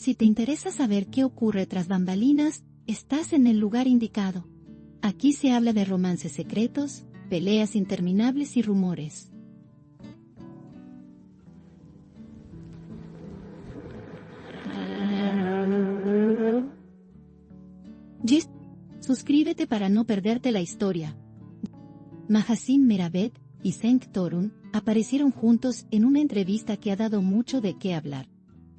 Si te interesa saber qué ocurre tras bambalinas, estás en el lugar indicado. Aquí se habla de romances secretos, peleas interminables y rumores. Suscríbete para no perderte la historia. Mahasin Meravet y Cenk Torun aparecieron juntos en una entrevista que ha dado mucho de qué hablar.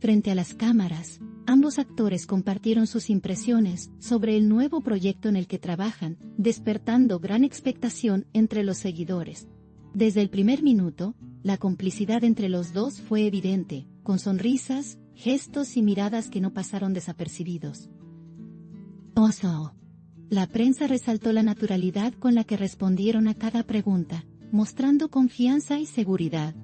Frente a las cámaras, ambos actores compartieron sus impresiones sobre el nuevo proyecto en el que trabajan, despertando gran expectación entre los seguidores. Desde el primer minuto, la complicidad entre los dos fue evidente, con sonrisas, gestos y miradas que no pasaron desapercibidos. La prensa resaltó la naturalidad con la que respondieron a cada pregunta, mostrando confianza y seguridad.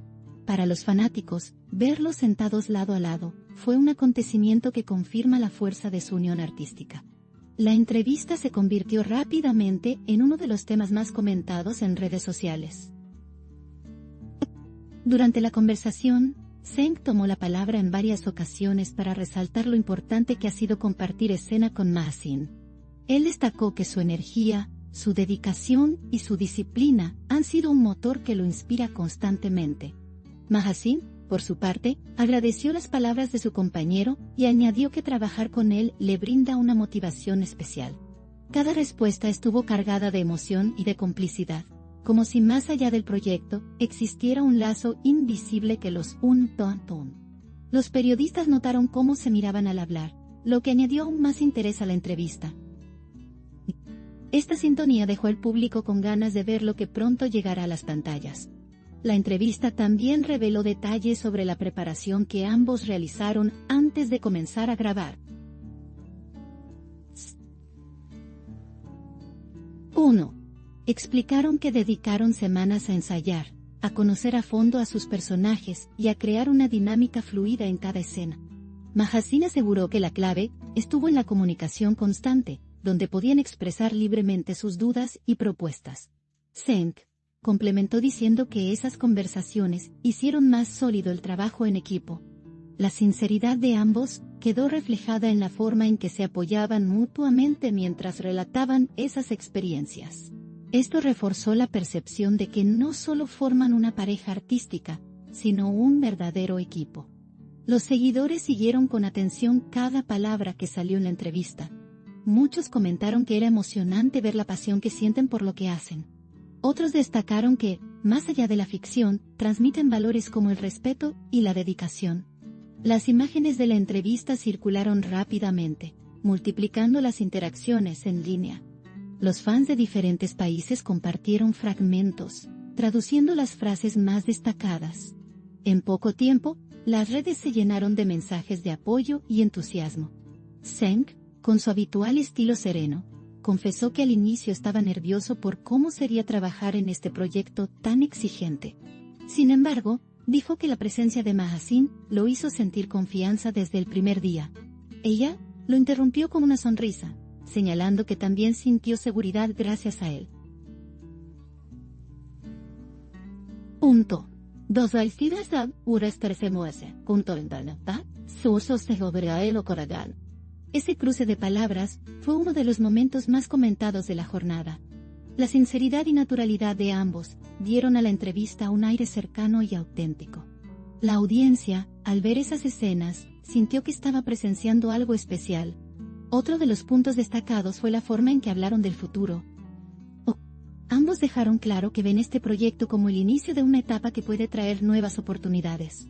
Para los fanáticos, verlos sentados lado a lado, fue un acontecimiento que confirma la fuerza de su unión artística. La entrevista se convirtió rápidamente en uno de los temas más comentados en redes sociales. Durante la conversación, Cenk tomó la palabra en varias ocasiones para resaltar lo importante que ha sido compartir escena con Mahasin. Él destacó que su energía, su dedicación y su disciplina han sido un motor que lo inspira constantemente. Mahasin, por su parte, agradeció las palabras de su compañero y añadió que trabajar con él le brinda una motivación especial. Cada respuesta estuvo cargada de emoción y de complicidad, como si más allá del proyecto existiera un lazo invisible que los unía. Los periodistas notaron cómo se miraban al hablar, lo que añadió aún más interés a la entrevista. Esta sintonía dejó al público con ganas de ver lo que pronto llegará a las pantallas. La entrevista también reveló detalles sobre la preparación que ambos realizaron antes de comenzar a grabar. 1. Explicaron que dedicaron semanas a ensayar, a conocer a fondo a sus personajes y a crear una dinámica fluida en cada escena. Mahasin aseguró que la clave estuvo en la comunicación constante, donde podían expresar libremente sus dudas y propuestas. Cenk complementó diciendo que esas conversaciones hicieron más sólido el trabajo en equipo. La sinceridad de ambos quedó reflejada en la forma en que se apoyaban mutuamente mientras relataban esas experiencias. Esto reforzó la percepción de que no solo forman una pareja artística, sino un verdadero equipo. Los seguidores siguieron con atención cada palabra que salió en la entrevista. Muchos comentaron que era emocionante ver la pasión que sienten por lo que hacen. Otros destacaron que, más allá de la ficción, transmiten valores como el respeto y la dedicación. Las imágenes de la entrevista circularon rápidamente, multiplicando las interacciones en línea. Los fans de diferentes países compartieron fragmentos, traduciendo las frases más destacadas. En poco tiempo, las redes se llenaron de mensajes de apoyo y entusiasmo. Cenk, con su habitual estilo sereno, confesó que al inicio estaba nervioso por cómo sería trabajar en este proyecto tan exigente. Sin embargo, dijo que la presencia de Mahasin lo hizo sentir confianza desde el primer día. Ella lo interrumpió con una sonrisa, señalando que también sintió seguridad gracias a él. 2. Ese cruce de palabras fue uno de los momentos más comentados de la jornada. La sinceridad y naturalidad de ambos dieron a la entrevista un aire cercano y auténtico. La audiencia, al ver esas escenas, sintió que estaba presenciando algo especial. Otro de los puntos destacados fue la forma en que hablaron del futuro. Ambos dejaron claro que ven este proyecto como el inicio de una etapa que puede traer nuevas oportunidades.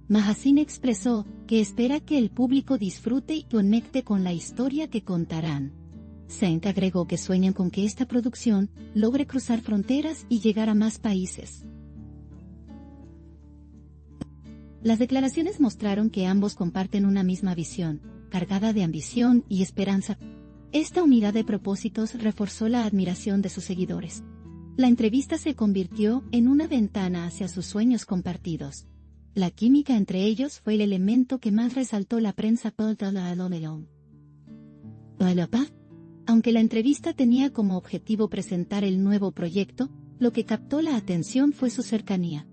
Mahasin expresó que espera que el público disfrute y conecte con la historia que contarán. Cenk agregó que sueñan con que esta producción logre cruzar fronteras y llegar a más países. Las declaraciones mostraron que ambos comparten una misma visión, cargada de ambición y esperanza. Esta unidad de propósitos reforzó la admiración de sus seguidores. La entrevista se convirtió en una ventana hacia sus sueños compartidos. La química entre ellos fue el elemento que más resaltó la prensa. Aunque la entrevista tenía como objetivo presentar el nuevo proyecto, lo que captó la atención fue su cercanía.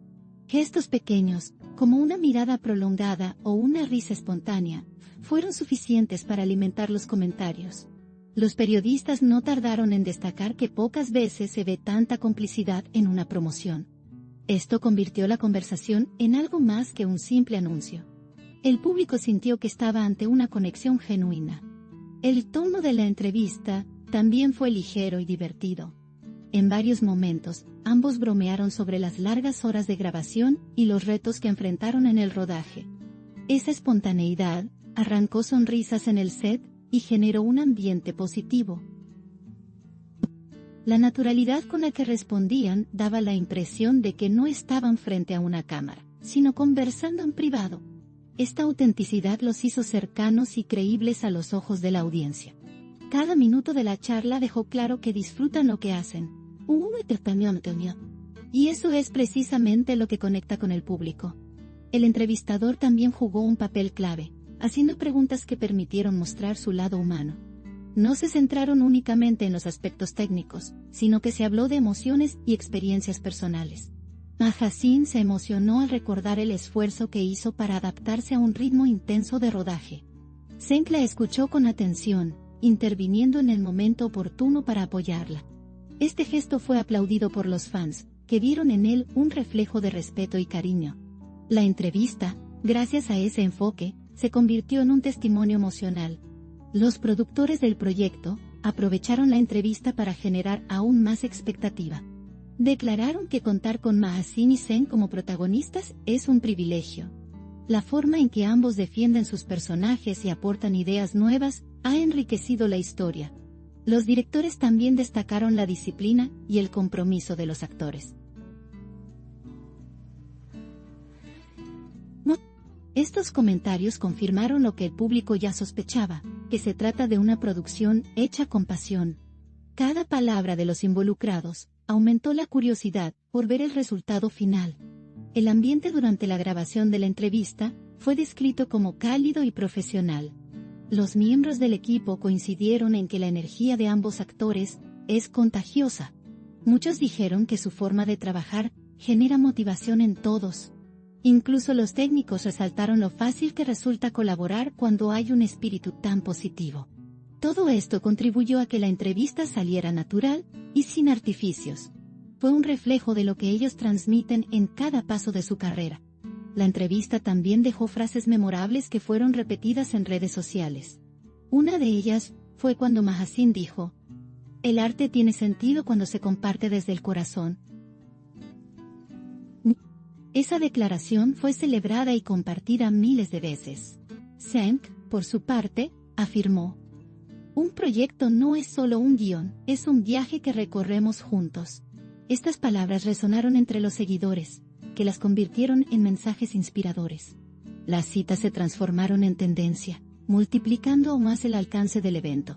Gestos pequeños, como una mirada prolongada o una risa espontánea, fueron suficientes para alimentar los comentarios. Los periodistas no tardaron en destacar que pocas veces se ve tanta complicidad en una promoción. Esto convirtió la conversación en algo más que un simple anuncio. El público sintió que estaba ante una conexión genuina. El tono de la entrevista también fue ligero y divertido. En varios momentos, ambos bromearon sobre las largas horas de grabación y los retos que enfrentaron en el rodaje. Esa espontaneidad arrancó sonrisas en el set y generó un ambiente positivo. La naturalidad con la que respondían daba la impresión de que no estaban frente a una cámara, sino conversando en privado. Esta autenticidad los hizo cercanos y creíbles a los ojos de la audiencia. Cada minuto de la charla dejó claro que disfrutan lo que hacen. Y eso es precisamente lo que conecta con el público. El entrevistador también jugó un papel clave, haciendo preguntas que permitieron mostrar su lado humano. No se centraron únicamente en los aspectos técnicos, sino que se habló de emociones y experiencias personales. Mahaseen se emocionó al recordar el esfuerzo que hizo para adaptarse a un ritmo intenso de rodaje. Senk la escuchó con atención, interviniendo en el momento oportuno para apoyarla. Este gesto fue aplaudido por los fans, que vieron en él un reflejo de respeto y cariño. La entrevista, gracias a ese enfoque, se convirtió en un testimonio emocional. Los productores del proyecto aprovecharon la entrevista para generar aún más expectativa. Declararon que contar con Mahaseen y Senk como protagonistas es un privilegio. La forma en que ambos defienden sus personajes y aportan ideas nuevas ha enriquecido la historia. Los directores también destacaron la disciplina y el compromiso de los actores. Estos comentarios confirmaron lo que el público ya sospechaba, que se trata de una producción hecha con pasión. Cada palabra de los involucrados aumentó la curiosidad por ver el resultado final. El ambiente durante la grabación de la entrevista fue descrito como cálido y profesional. Los miembros del equipo coincidieron en que la energía de ambos actores es contagiosa. Muchos dijeron que su forma de trabajar genera motivación en todos. Incluso los técnicos resaltaron lo fácil que resulta colaborar cuando hay un espíritu tan positivo. Todo esto contribuyó a que la entrevista saliera natural y sin artificios. Fue un reflejo de lo que ellos transmiten en cada paso de su carrera. La entrevista también dejó frases memorables que fueron repetidas en redes sociales. Una de ellas fue cuando Mahaseen dijo: "El arte tiene sentido cuando se comparte desde el corazón". Esa declaración fue celebrada y compartida miles de veces. Senk, por su parte, afirmó: "Un proyecto no es solo un guión, es un viaje que recorremos juntos". Estas palabras resonaron entre los seguidores, que las convirtieron en mensajes inspiradores. Las citas se transformaron en tendencia, multiplicando aún más el alcance del evento.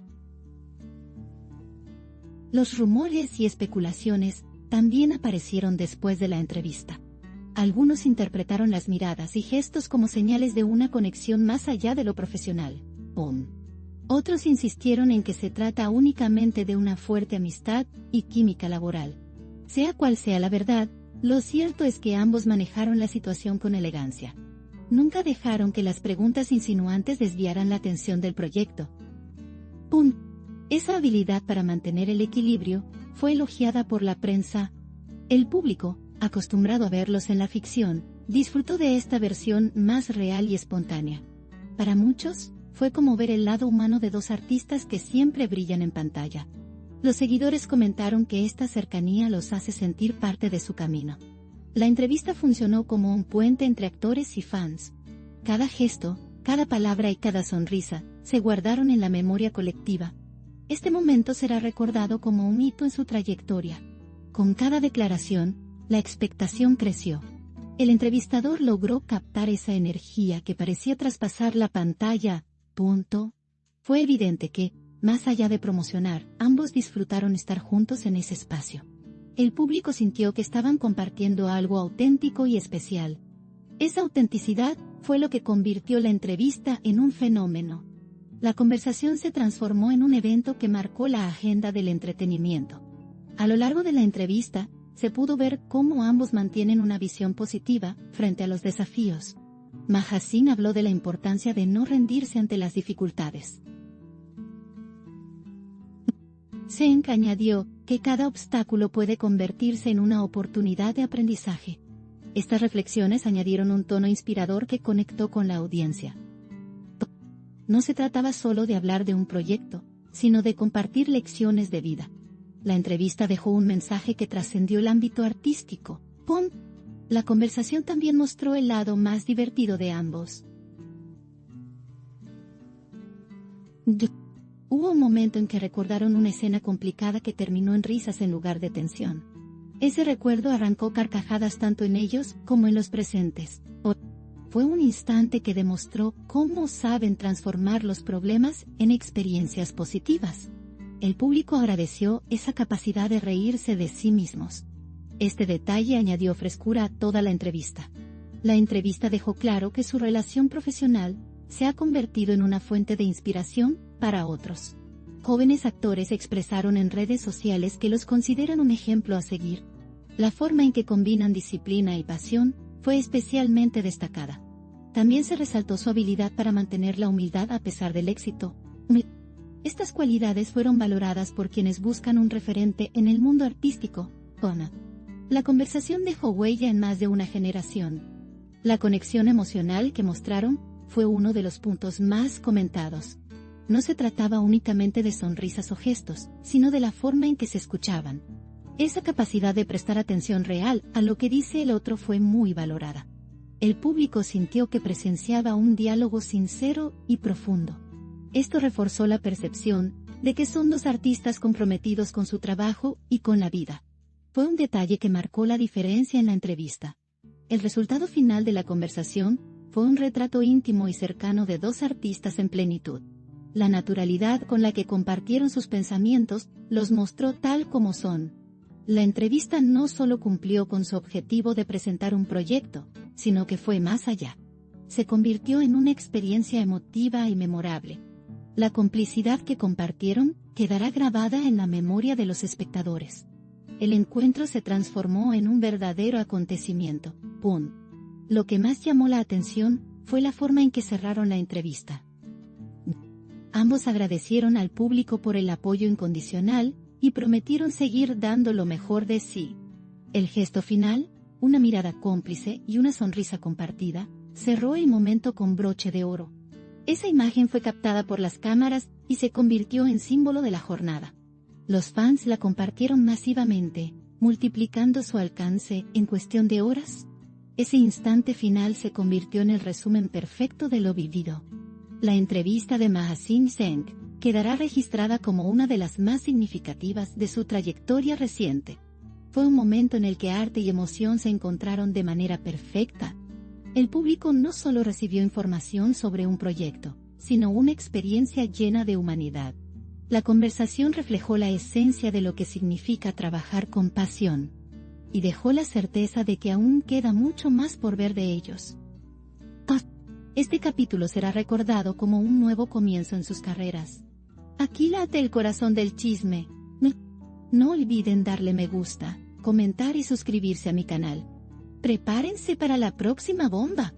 Los rumores y especulaciones también aparecieron después de la entrevista. Algunos interpretaron las miradas y gestos como señales de una conexión más allá de lo profesional. Otros insistieron en que se trata únicamente de una fuerte amistad y química laboral. Sea cual sea la verdad, lo cierto es que ambos manejaron la situación con elegancia. Nunca dejaron que las preguntas insinuantes desviaran la atención del proyecto. Esa habilidad para mantener el equilibrio fue elogiada por la prensa. El público, acostumbrado a verlos en la ficción, disfrutó de esta versión más real y espontánea. Para muchos, fue como ver el lado humano de dos artistas que siempre brillan en pantalla. Los seguidores comentaron que esta cercanía los hace sentir parte de su camino. La entrevista funcionó como un puente entre actores y fans. Cada gesto, cada palabra y cada sonrisa se guardaron en la memoria colectiva. Este momento será recordado como un hito en su trayectoria. Con cada declaración, la expectación creció. El entrevistador logró captar esa energía que parecía traspasar la pantalla. Fue evidente que, más allá de promocionar, ambos disfrutaron estar juntos en ese espacio. El público sintió que estaban compartiendo algo auténtico y especial. Esa autenticidad fue lo que convirtió la entrevista en un fenómeno. La conversación se transformó en un evento que marcó la agenda del entretenimiento. A lo largo de la entrevista, se pudo ver cómo ambos mantienen una visión positiva frente a los desafíos. Mahasin habló de la importancia de no rendirse ante las dificultades. Zeng añadió que cada obstáculo puede convertirse en una oportunidad de aprendizaje. Estas reflexiones añadieron un tono inspirador que conectó con la audiencia. No se trataba solo de hablar de un proyecto, sino de compartir lecciones de vida. La entrevista dejó un mensaje que trascendió el ámbito artístico. La conversación también mostró el lado más divertido de ambos. Hubo un momento en que recordaron una escena complicada que terminó en risas en lugar de tensión. Ese recuerdo arrancó carcajadas tanto en ellos como en los presentes. Fue un instante que demostró cómo saben transformar los problemas en experiencias positivas. El público agradeció esa capacidad de reírse de sí mismos. Este detalle añadió frescura a toda la entrevista. La entrevista dejó claro que su relación profesional se ha convertido en una fuente de inspiración para otros. Jóvenes actores expresaron en redes sociales que los consideran un ejemplo a seguir. La forma en que combinan disciplina y pasión fue especialmente destacada. También se resaltó su habilidad para mantener la humildad a pesar del éxito. Estas cualidades fueron valoradas por quienes buscan un referente en el mundo artístico. La conversación dejó huella en más de una generación. La conexión emocional que mostraron fue uno de los puntos más comentados. No se trataba únicamente de sonrisas o gestos, sino de la forma en que se escuchaban. Esa capacidad de prestar atención real a lo que dice el otro fue muy valorada. El público sintió que presenciaba un diálogo sincero y profundo. Esto reforzó la percepción de que son dos artistas comprometidos con su trabajo y con la vida. Fue un detalle que marcó la diferencia en la entrevista. El resultado final de la conversación fue un retrato íntimo y cercano de dos artistas en plenitud. La naturalidad con la que compartieron sus pensamientos los mostró tal como son. La entrevista no solo cumplió con su objetivo de presentar un proyecto, sino que fue más allá. Se convirtió en una experiencia emotiva y memorable. La complicidad que compartieron quedará grabada en la memoria de los espectadores. El encuentro se transformó en un verdadero acontecimiento. Lo que más llamó la atención fue la forma en que cerraron la entrevista. Ambos agradecieron al público por el apoyo incondicional y prometieron seguir dando lo mejor de sí. El gesto final, una mirada cómplice y una sonrisa compartida, cerró el momento con broche de oro. Esa imagen fue captada por las cámaras y se convirtió en símbolo de la jornada. Los fans la compartieron masivamente, multiplicando su alcance en cuestión de horas. Ese instante final se convirtió en el resumen perfecto de lo vivido. La entrevista de Mahasin Zeng quedará registrada como una de las más significativas de su trayectoria reciente. Fue un momento en el que arte y emoción se encontraron de manera perfecta. El público no solo recibió información sobre un proyecto, sino una experiencia llena de humanidad. La conversación reflejó la esencia de lo que significa trabajar con pasión, y dejó la certeza de que aún queda mucho más por ver de ellos. Este capítulo será recordado como un nuevo comienzo en sus carreras. Aquí late el corazón del chisme. No olviden darle me gusta, comentar y suscribirse a mi canal. Prepárense para la próxima bomba.